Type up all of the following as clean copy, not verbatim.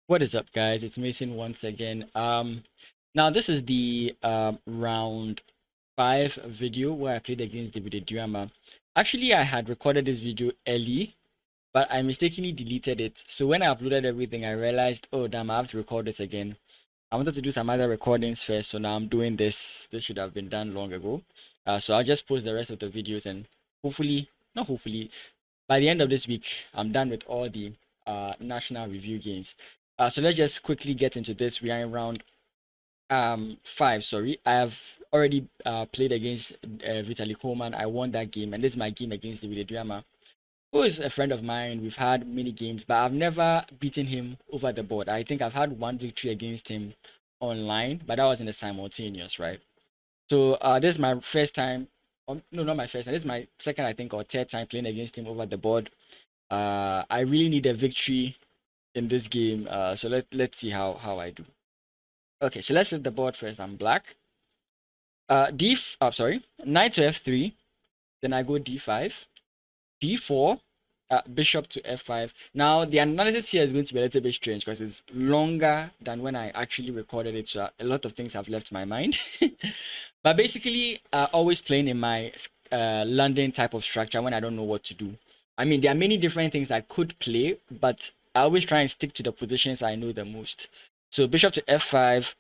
What is up, guys? It's Mason once again. Now this is the round 5 video where I played against David Diama. Actually, I had recorded this video early, but I mistakenly deleted it. So when I uploaded everything, I realized, oh damn, I have to record this again. I wanted to do some other recordings first, so now I'm doing this. This should have been done long ago. So I'll just post the rest of the videos, and not hopefully, by the end of this week, I'm done with all the national review games. So let's just quickly get into this. We are in round 5. Sorry, I have already played against Vitaly Koman. I won that game, and this is my game against David Diama, who is a friend of mine. We've had many games, but I've never beaten him over the board. I think I've had one victory against him online, but that was in the simultaneous, right? So this is my first time. No, not my first time. This is my second, I think, or third time playing against him over the board. I really need a victory in this game. So let's see how I do. Okay, so let's flip the board first. I'm black. Knight to f3. Then I go d5, d4, bishop to f5. Now the analysis here is going to be a little bit strange because it's longer than when I actually recorded it. So a lot of things have left my mind. But basically, always playing in my London type of structure when I don't know what to do. I mean, there are many different things I could play, but I always try and stick to the positions I know the most. So bishop to f5,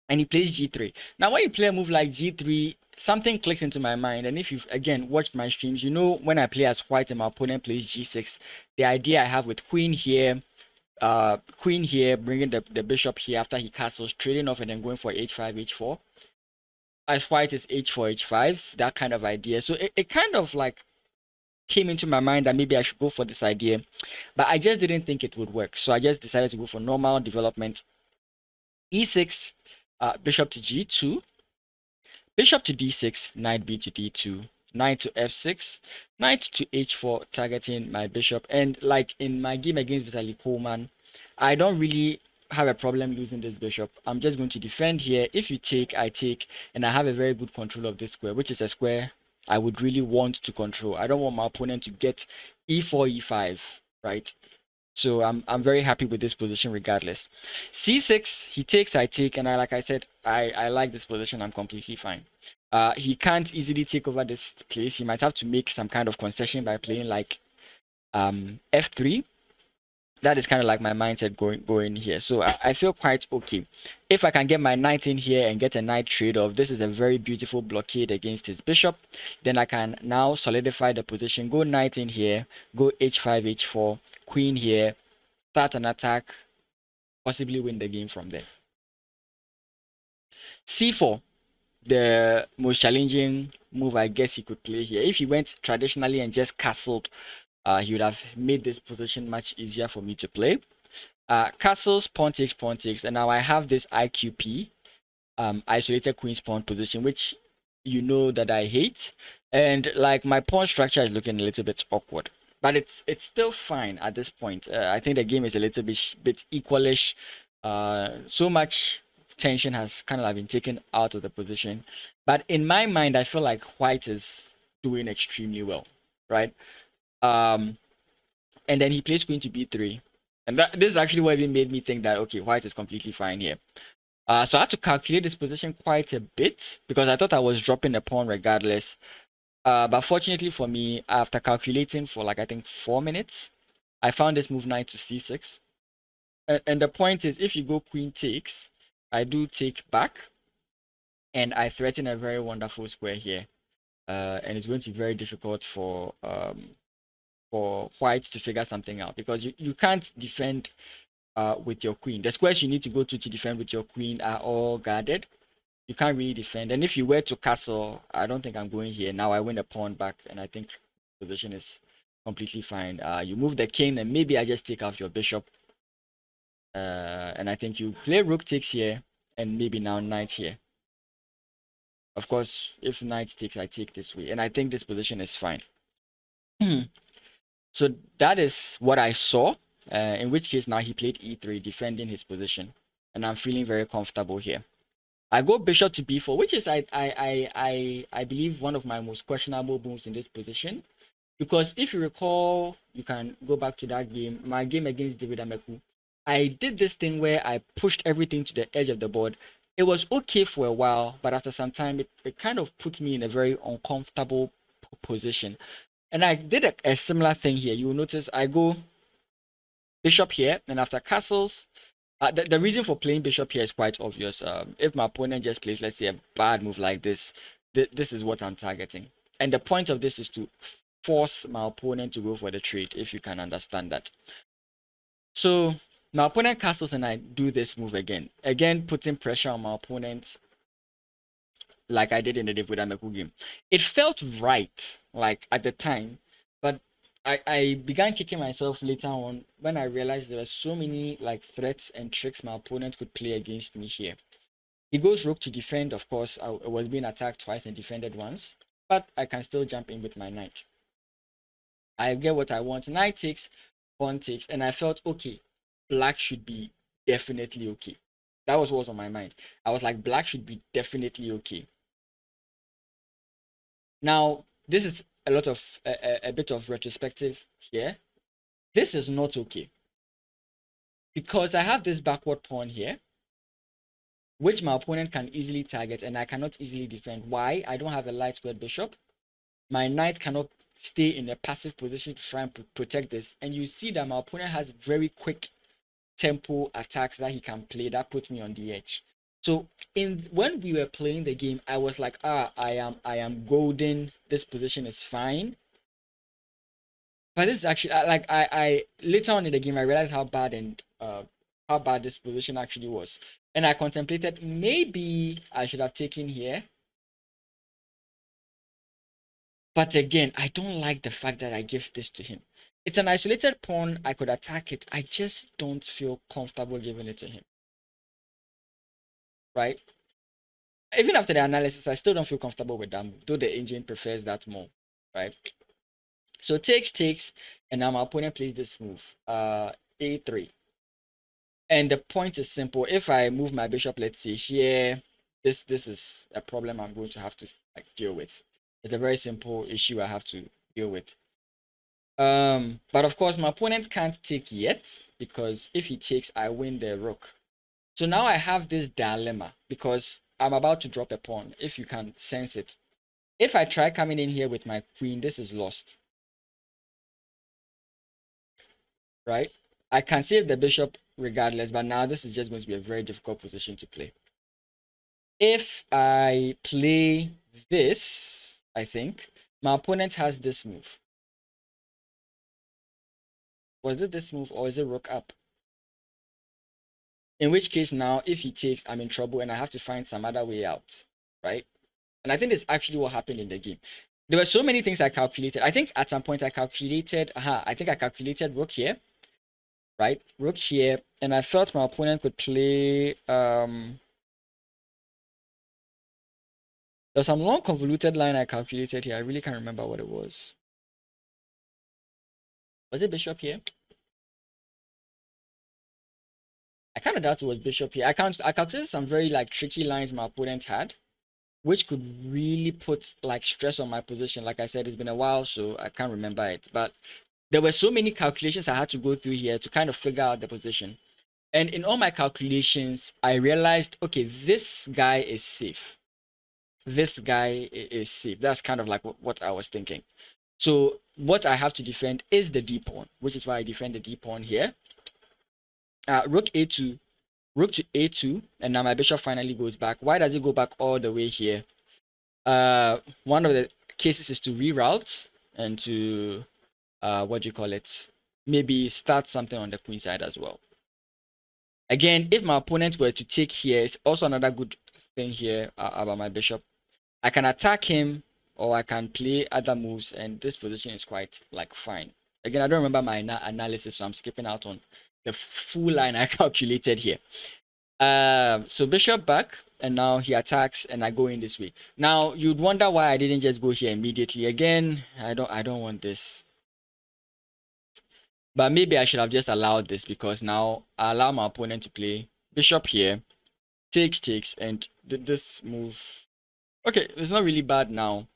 and he plays g3. Now, when you play a move like g3, something clicks into my mind. And if you've, again, watched my streams, you know when I play as white and my opponent plays g6, the idea I have with queen here, bringing the bishop here after he castles, trading off and then going for h5, h4. As white is h4, h5, that kind of idea. So it kind of like came into my mind that maybe I should go for this idea, but I just didn't think it would work. So I just decided to go for normal development. e6, bishop to g2, bishop to d6, knight b to d2, knight to f6, knight to h4, targeting my bishop. And like in my game against Vitaly Koman, I don't really have a problem losing this bishop. I'm just going to defend here. If you take, I take, and I have a very good control of this square, which is a square I would really want to control. I don't want my opponent to get e4, e5, right? So I'm very happy with this position regardless. c6, he takes, I take, and like I said, I like this position. I'm completely fine. He can't easily take over this place. He might have to make some kind of concession by playing like f3. That is kind of like my mindset going here. So I feel quite okay. If I can get my knight in here and get a knight trade-off, this is a very beautiful blockade against his bishop. Then I can now solidify the position. Go knight in here, go h5, h4, queen here, start an attack, possibly win the game from there. c4, the most challenging move I guess he could play here. If he went traditionally and just castled, he would have made this position much easier for me to play. Castles, pawn takes, and now I have this IQP, isolated queen's pawn position, which you know that I hate. And like my pawn structure is looking a little bit awkward, but it's still fine at this point. I think the game is a little bit equalish. So much tension has kind of like been taken out of the position, but in my mind, I feel like white is doing extremely well, right? And then he plays queen to b3, and this is actually what even made me think that okay, white is completely fine here. So I had to calculate this position quite a bit because I thought I was dropping the pawn regardless. But fortunately for me, after calculating for like I think 4 minutes, I found this move knight to c6. And the point is, if you go queen takes, I do take back, and I threaten a very wonderful square here. And it's going to be very difficult for white to figure something out because you can't defend with your queen. The squares you need to go to defend with your queen are all guarded. You can't really defend. And if you were to castle, I don't think I'm going here. Now I win a pawn back, and I think position is completely fine. You move the king, and maybe I just take out your bishop. And I think you play rook takes here, and maybe now knight here. Of course, if knight takes, I take this way. And I think this position is fine. So that is what I saw. In which case now he played e3, defending his position. And I'm feeling very comfortable here. I go bishop to b4, which is I believe one of my most questionable moves in this position. Because if you recall, you can go back to that game, my game against David Ameku. I did this thing where I pushed everything to the edge of the board. It was okay for a while, but after some time, it kind of put me in a very uncomfortable position. And I did a similar thing here. You will notice I go bishop here, and after castles, the reason for playing bishop here is quite obvious. If my opponent just plays, let's say, a bad move like this, this is what I'm targeting. And the point of this is to force my opponent to go for the trade, if you can understand that. So my opponent castles and I do this move again. Again, putting pressure on my opponent like I did in the David Ameku game. It felt right, like at the time, but I began kicking myself later on when I realized there were so many like threats and tricks my opponent could play against me here. He goes rook to defend, of course. I was being attacked twice and defended once, but I can still jump in with my knight. I get what I want. Knight takes, pawn takes, and I felt okay. Black should be definitely okay. That was what was on my mind. I was like, black should be definitely okay. Now, this is a lot of a bit of retrospective here. This is not okay because I have this backward pawn here, which my opponent can easily target, and I cannot easily defend. Why? I don't have a light squared bishop. My knight cannot stay in a passive position to try and protect this. And you see that my opponent has very quick tempo attacks that he can play that put me on the edge. So when we were playing the game, I was like, I am golden. This position is fine. But this is actually like I later on in the game I realized how bad this position actually was. And I contemplated maybe I should have taken here. But again, I don't like the fact that I give this to him. It's an isolated pawn. I could attack it. I just don't feel comfortable giving it to him. Right? Even after the analysis, I still don't feel comfortable with that move, though the engine prefers that more. Right? So takes, and now my opponent plays this move. A3. And the point is simple. If I move my bishop, let's say here, this is a problem I'm going to have to like deal with. It's a very simple issue I have to deal with. But of course, my opponent can't take yet because if he takes, I win the rook. So now I have this dilemma because I'm about to drop a pawn, if you can sense it. If I try coming in here with my queen, this is lost. Right? I can save the bishop regardless, but now this is just going to be a very difficult position to play. If I play this, I think, my opponent has this move. Was it this move or is it rook up? In which case now, if he takes, I'm in trouble and I have to find some other way out, right? And I think this is actually what happened in the game. There were so many things I calculated. I think at some point I calculated, rook here, right? Rook here, and I felt my opponent could play, there's some long convoluted line I calculated here. I really can't remember what it was. Was it bishop here? I kind of doubt it was bishop here. I calculated some very like tricky lines my opponent had, which could really put like stress on my position. Like I said, it's been a while, so I can't remember it. But there were so many calculations I had to go through here to kind of figure out the position. And in all my calculations, I realized, okay, this guy is safe. This guy is safe. That's kind of like what I was thinking. So what I have to defend is the d pawn, which is why I defend the d pawn here. Rook a2, rook to a2, and now my bishop finally goes back. Why does it go back all the way here? One of the cases is to reroute and to what do you call it? Maybe start something on the queen side as well. Again, if my opponent were to take here, it's also another good thing here about my bishop. I can attack him or I can play other moves, and this position is quite like fine. Again, I don't remember my analysis, so I'm skipping out on the full line I calculated here. So bishop back, and now he attacks, and I go in this way. Now you'd wonder why I didn't just go here immediately. Again, I don't want this. But maybe I should have just allowed this because now I allow my opponent to play bishop here, takes, and this move. Okay, it's not really bad now.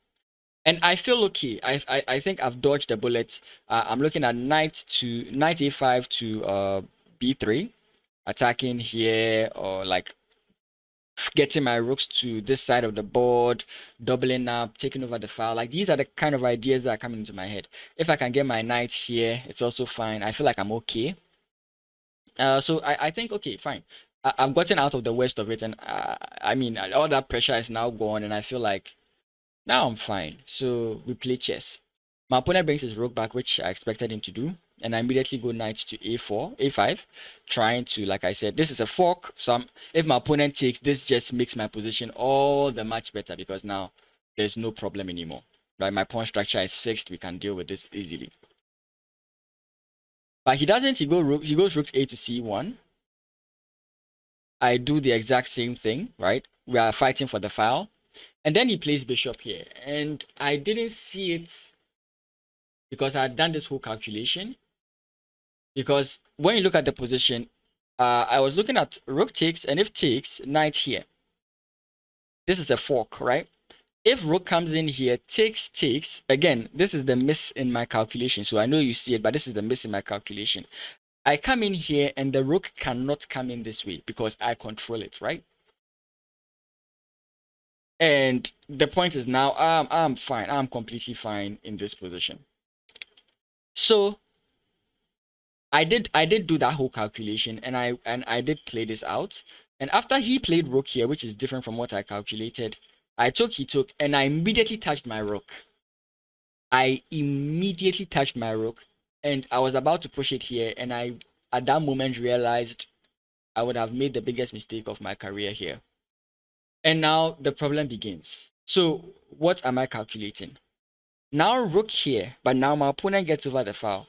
And I feel okay. I think I've dodged a bullet. I'm looking at knight a5 to b3, attacking here, or like getting my rooks to this side of the board, doubling up, taking over the file. Like, these are the kind of ideas that are coming into my head. If I can get my knight here, it's also fine. I feel like I'm okay. So I think, okay, fine. I've gotten out of the worst of it, and I mean, all that pressure is now gone, and I feel like now I'm fine. So we play chess. My opponent brings his rook back, which I expected him to do. And I immediately go knight to a4, a5, trying to, like I said, this is a fork. So if my opponent takes, this just makes my position all the much better, because now there's no problem anymore. Right? My pawn structure is fixed. We can deal with this easily. But he doesn't. He goes rook a to c1. I do the exact same thing, right? We are fighting for the file. And then he plays bishop here. And I didn't see it because I had done this whole calculation. Because when you look at the position, I was looking at rook takes, and if takes, knight here. This is a fork, right? If rook comes in here, takes, again, this is the miss in my calculation. So I know you see it, but this is the miss in my calculation. I come in here, and the rook cannot come in this way because I control it, right? And the point is now, I'm fine. I'm completely fine in this position. So I did do that whole calculation, and I did play this out. And after he played rook here, which is different from what I calculated, he took, and I immediately touched my rook. I immediately touched my rook, and I was about to push it here, and I at that moment realized I would have made the biggest mistake of my career here. And now the problem begins. So what am I calculating? Now rook here, but now my opponent gets over the file.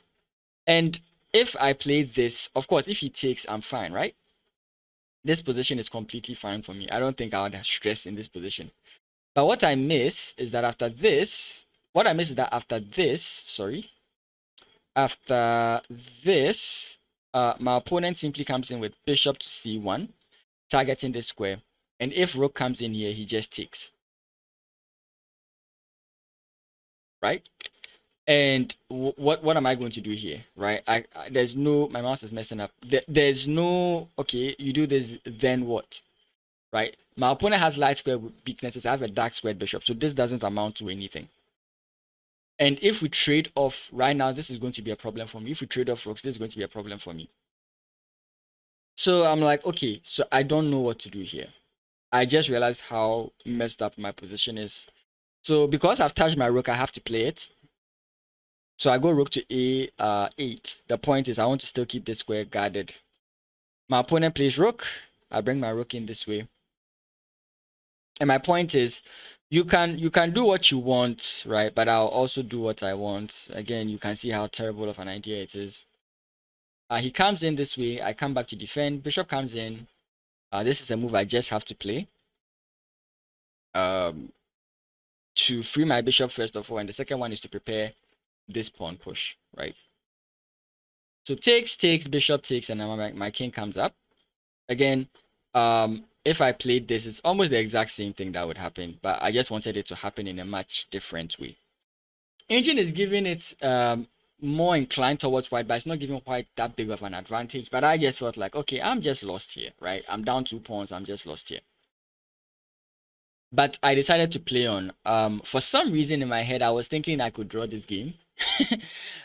And if I play this, of course, if he takes, I'm fine, right? This position is completely fine for me. I don't think I would have stress in this position. But what I miss is that after this, after this, my opponent simply comes in with bishop to c1, targeting this square. And if rook comes in here, he just takes. Right? And what am I going to do here, right? There's no, my mouse is messing up. There's no, okay, you do this, then what, right? My opponent has light square weaknesses. I have a dark squared bishop, so this doesn't amount to anything. And if we trade off right now, this is going to be a problem for me. If we trade off rooks, this is going to be a problem for me. So I'm like, okay, so I don't know what to do here. I just realized how messed up my position is. So because I've touched my rook, I have to play it. So I go rook to a8. The point is I want to still keep this square guarded. My opponent plays rook. I bring my rook in this way. And my point is, you can do what you want, right? But I'll also do what I want. Again, you can see how terrible of an idea it is. He comes in this way. I come back to defend. Bishop comes in. This is a move I just have to play. To free my bishop first of all, and the second one is to prepare this pawn push, right? So takes, bishop takes, and then my king comes up. Again, if I played this, it's almost the exact same thing that would happen, but I just wanted it to happen in a much different way. Engine is giving it more inclined towards white, but it's not giving white that big of an advantage. But I just felt like, okay, I'm just lost here, right? I'm down 2 pawns. I'm just lost here. But I decided to play on. For some reason in my head, I was thinking I could draw this game.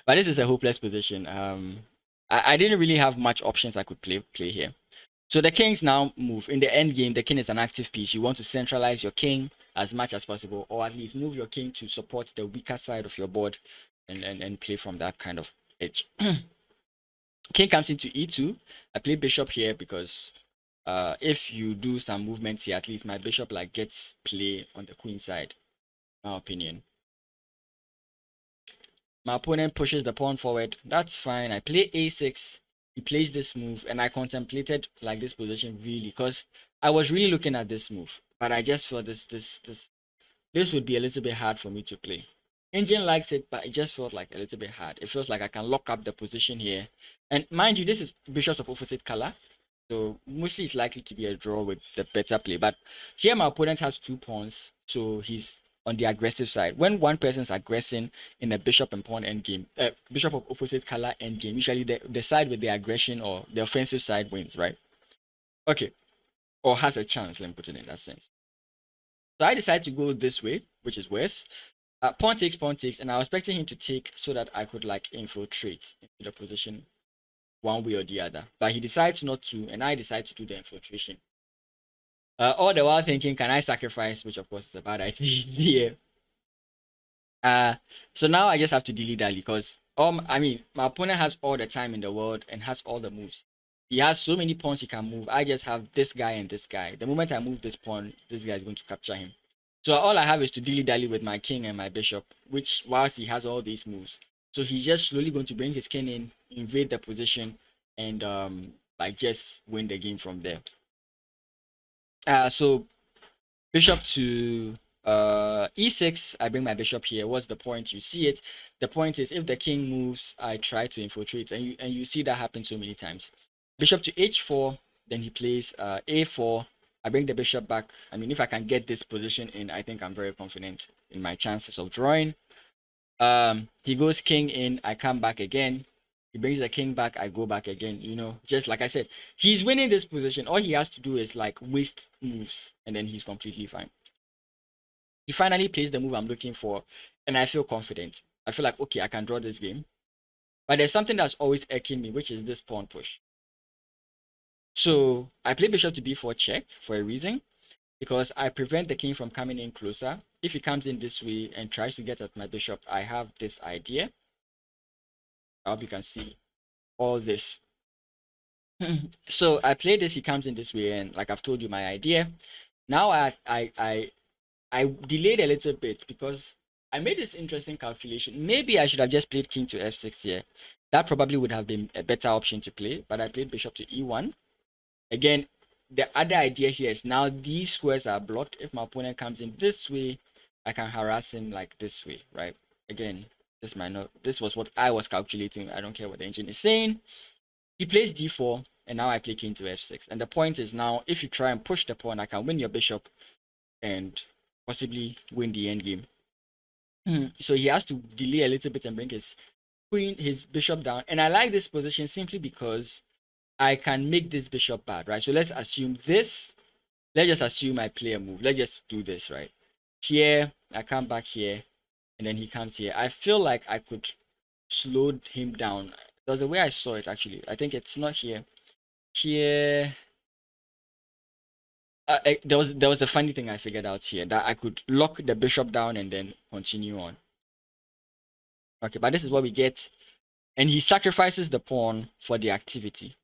But this is a hopeless position. I didn't really have much options I could play here. So the kings now move. In the end game, the king is an active piece. You want to centralize your king as much as possible, or at least move your king to support the weaker side of your board and play from that kind of edge. King comes into e2. I play bishop here because if you do some movements here, at least my bishop like gets play on the queen side, in my opinion. My opponent pushes the pawn forward. That's fine. I play a6. He plays this move, and I contemplated like this position really, because I was really looking at this move, but I just felt this would be a little bit hard for me to play. Engine likes it, but it just felt like a little bit hard. It feels like I can lock up the position here, and mind you, this is bishops of opposite color, so mostly it's likely to be a draw with the better play. But here my opponent has 2 pawns, so he's on the aggressive side. When one person is aggressing in a bishop and pawn endgame, bishop of opposite color endgame, usually the side with the aggression or the offensive side wins, right? Okay, or has a chance. Let me put it in that sense. So I decided to go this way, which is worse. Pawn takes, and I was expecting him to take so that I could like infiltrate into the position one way or the other. But he decides not to, and I decide to do the infiltration. All the while thinking, can I sacrifice? Which of course is a bad idea. So now I just have to delete that because I mean my opponent has all the time in the world and has all the moves. He has so many pawns he can move. I just have this guy and this guy. The moment I move this pawn, this guy is going to capture him. So all I have is to dilly-dally with my king and my bishop, which whilst he has all these moves. So he's just slowly going to bring his king in, invade the position, and like just win the game from there. So bishop to e6, I bring my bishop here. What's the point? You see it. The point is if the king moves, I try to infiltrate, and you see that happen so many times. Bishop to h4, then he plays a4. I bring the bishop back. I mean, if I can get this position in, I think I'm very confident in my chances of drawing. He goes king in, I come back again. He brings the king back, I go back again. You know, just like I said, he's winning this position. All he has to do is like waste moves, and then he's completely fine. He finally plays the move I'm looking for, and I feel confident. I feel like, okay, I can draw this game. But there's something that's always irking me, which is this pawn push. So I play bishop to b4 check for a reason, because I prevent the king from coming in closer. If he comes in this way and tries to get at my bishop, I have this idea. I hope you can see all this. So I play this, he comes in this way, and like I've told you my idea. Now I delayed a little bit because I made this interesting calculation. Maybe I should have just played king to f6 here. That probably would have been a better option to play, but I played bishop to e1. Again, the other idea here is now these squares are blocked. If my opponent comes in this way, I can harass him like this way, right? Again, this was what I was calculating. I don't care what the engine is saying. He plays d4, and now I play king to f6. And the point is now, if you try and push the pawn, I can win your bishop and possibly win the endgame. So he has to delay a little bit and bring his bishop down. And I like this position simply because I can make this bishop bad, right? So let's assume this. Let's just assume I play a move. Let's just do this, right? Here, I come back here, and then he comes here. I feel like I could slow him down. There was a way I saw it, actually. I think it's not here. Here, there was a funny thing I figured out here, that I could lock the bishop down and then continue on. Okay, but this is what we get. And he sacrifices the pawn for the activity.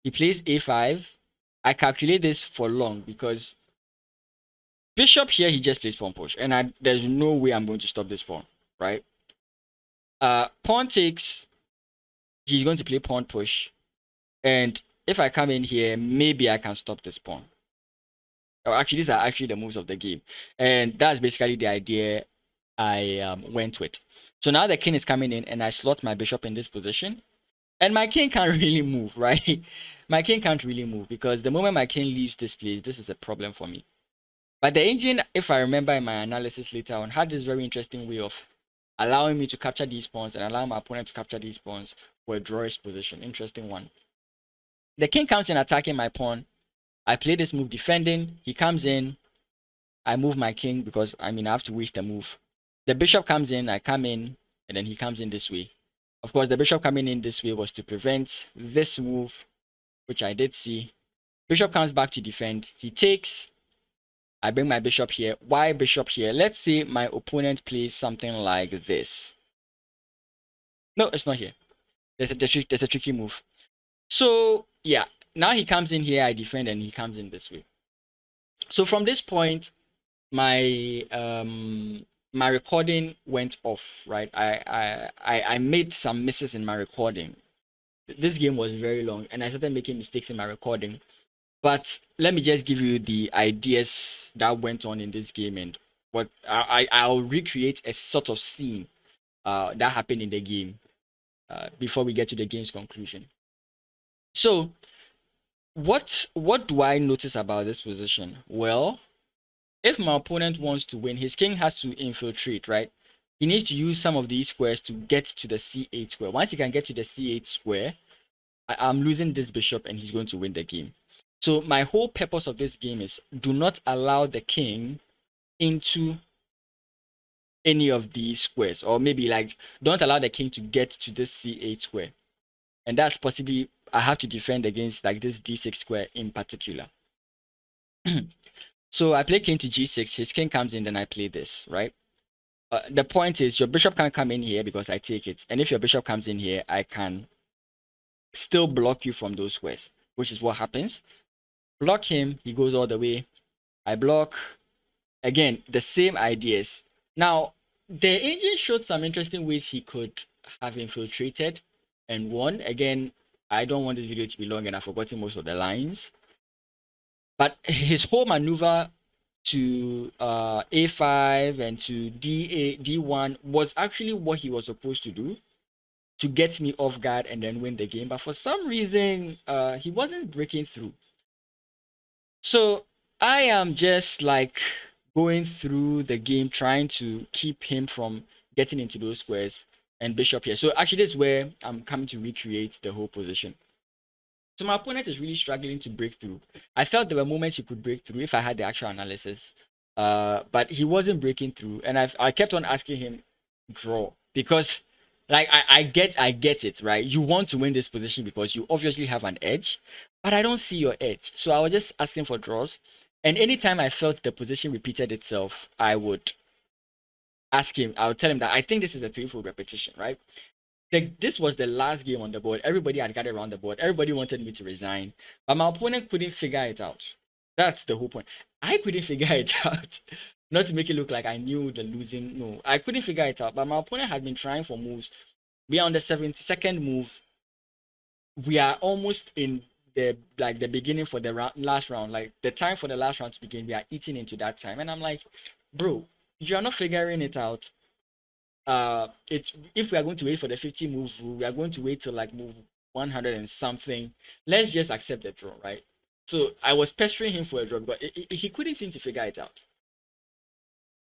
He plays a5. I calculate this for long because bishop here, he just plays pawn push. And there's no way I'm going to stop this pawn, right? Pawn takes, he's going to play pawn push. And if I come in here, maybe I can stop this pawn. Oh, actually, these are actually the moves of the game. And that's basically the idea I went with. So now the king is coming in, and I slot my bishop in this position. And my king can't really move, right? My king can't really move because the moment my king leaves this place, this is a problem for me. But the engine, if I remember in my analysis later on, had this very interesting way of allowing me to capture these pawns and allow my opponent to capture these pawns for a drawish position. Interesting one. The king comes in attacking my pawn. I play this move defending. He comes in. I move my king because, I mean, I have to waste a move. The bishop comes in. I come in. And then he comes in this way. Of course, the bishop coming in this way was to prevent this move, which I did see. Bishop comes back to defend. He takes. I bring my bishop here. Why bishop here? Let's say my opponent plays something like this. No, it's not here. There's a tricky move. So, yeah. Now he comes in here. I defend, and he comes in this way. So from this point, my my recording went off, right? I made some misses in my recording. This game was very long, and I started making mistakes in my recording. But let me just give you the ideas that went on in this game, and what I'll recreate a sort of scene that happened in the game before we get to the game's conclusion. So, what do I notice about this position? Well, If my opponent wants to win, his king has to infiltrate, right? He needs to use some of these squares to get to the c8 square. Once he can get to the c8 square, I'm losing this bishop and he's going to win the game. So my whole purpose of this game is do not allow the king into any of these squares, or maybe like don't allow the king to get to this c8 square. And that's possibly I have to defend against like this d6 square in particular. So I play king to g6, his king comes in, then I play this, right? The point is your bishop can't come in here because I take it. And if your bishop comes in here, I can still block you from those squares, which is what happens. Block him, he goes all the way. I block. Again, the same ideas. Now, the engine showed some interesting ways he could have infiltrated and won. Again, I don't want this video to be long and I've forgotten most of the lines. But his whole maneuver to a5 and to d1 was actually what he was supposed to do to get me off guard and then win the game. But for some reason, he wasn't breaking through. So I am just like going through the game, trying to keep him from getting into those squares, and bishop here. So actually, this is where I'm coming to recreate the whole position. So my opponent is really struggling to break through. I felt there were moments he could break through if I had the actual analysis, but he wasn't breaking through, and I kept on asking him draw, because like I get it, right? You want to win this position because you obviously have an edge, but I don't see your edge. So I was just asking for draws, and anytime I felt the position repeated itself, I would ask him. I would tell him that I think this is a threefold repetition, right? This was the last game on the board. Everybody had gathered around the board. Everybody wanted me to resign, but my opponent couldn't figure it out. That's the whole point. I couldn't figure it out. Not to make it look like I knew the losing. No, I couldn't figure it out. But my opponent had been trying for moves. We are on the 72nd move. We are almost in the beginning for the last round. Like the time for the last round to begin, we are eating into that time. And I'm like, bro, you are not figuring it out. It's if we are going to wait for the 50 move, we are going to wait till like move 100 and something. Let's just accept the draw, right? So I was pestering him for a draw, but he couldn't seem to figure it out.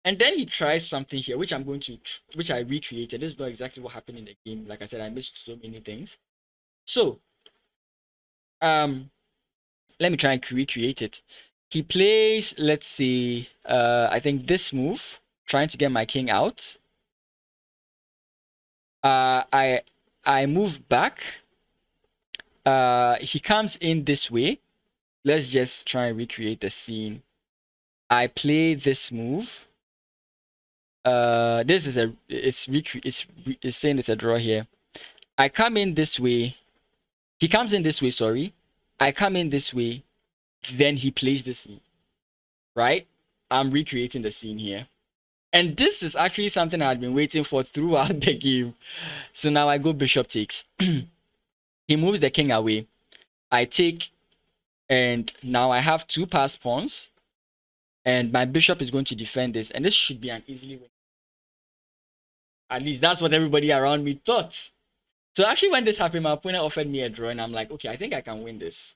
And then he tries something here, which which I recreated. This is not exactly what happened in the game. Like I said, I missed so many things. So let me try and recreate it. He plays, let's see, I think this move, trying to get my king out. I move back. He comes in this way. Let's just try and recreate the scene. I play this move. This is it's saying it's a draw here. I come in this way. He comes in this way, sorry. I come in this way. Then he plays this move. Right? I'm recreating the scene here. And this is actually something I had been waiting for throughout the game. So now I go bishop takes. He moves the king away. I take, and now I have two passed pawns. And my bishop is going to defend this. And this should be an easily win. At least that's what everybody around me thought. So actually when this happened, my opponent offered me a draw. And I'm like, okay, I think I can win this.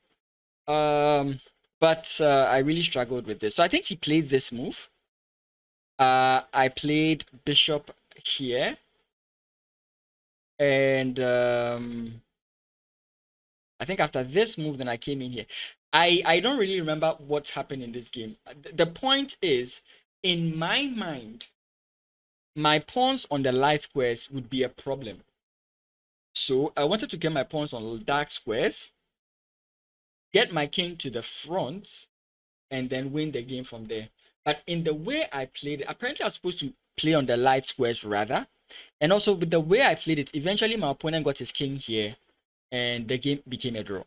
But I really struggled with this. So I think he played this move. I played bishop here. And I think after this move, then I came in here. I don't really remember what happened in this game. The point is, in my mind, my pawns on the light squares would be a problem. So I wanted to get my pawns on dark squares, get my king to the front, and then win the game from there. But in the way I played it, apparently I was supposed to play on the light squares rather. And also with the way I played it, eventually my opponent got his king here and the game became a draw.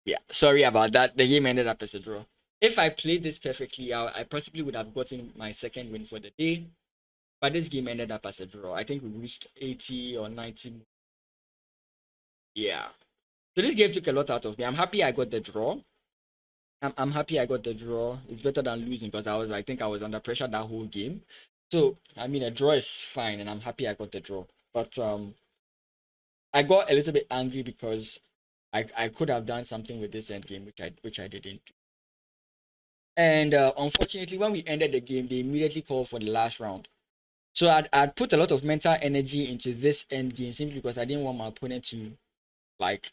Yeah, sorry about that. The game ended up as a draw. If I played this perfectly out, I possibly would have gotten my second win for the day. But this game ended up as a draw. I think we reached 80 or 90. Yeah. So this game took a lot out of me. I'm happy I got the draw. I'm happy I got the draw. It's better than losing because I think I was under pressure that whole game. So I mean a draw is fine and I'm happy I got the draw. But I got a little bit angry because I could have done something with this end game which I didn't do. And unfortunately, when we ended the game, they immediately called for the last round. So I'd put a lot of mental energy into this end game simply because I didn't want my opponent to like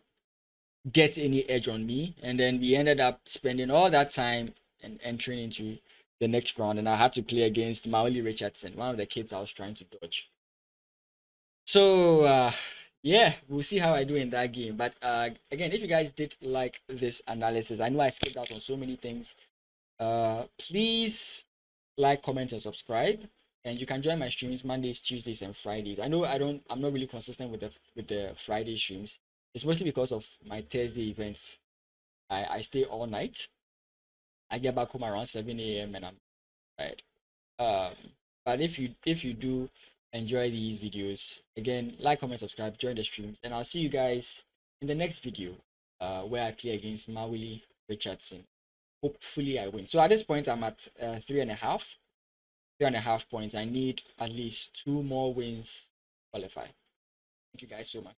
get any edge on me. And then we ended up spending all that time and entering into the next round. And I had to play against Maoli Richardson, one of the kids I was trying to dodge. So yeah, we'll see how I do in that game. But again, if you guys did like this analysis, I know I skipped out on so many things. Please like, comment, and subscribe. And you can join my streams Mondays, Tuesdays, and Fridays. I know I'm not really consistent with the Friday streams. It's mostly because of my Thursday events. I stay all night. I get back home around 7 a.m. and I'm tired. Um, but if you do enjoy these videos, again, like, comment, subscribe, join the streams, and I'll see you guys in the next video, where I play against Mawili Richardson. Hopefully I win. So at this point I'm at 3.5 points. I need at least 2 more wins to qualify. Thank you guys so much.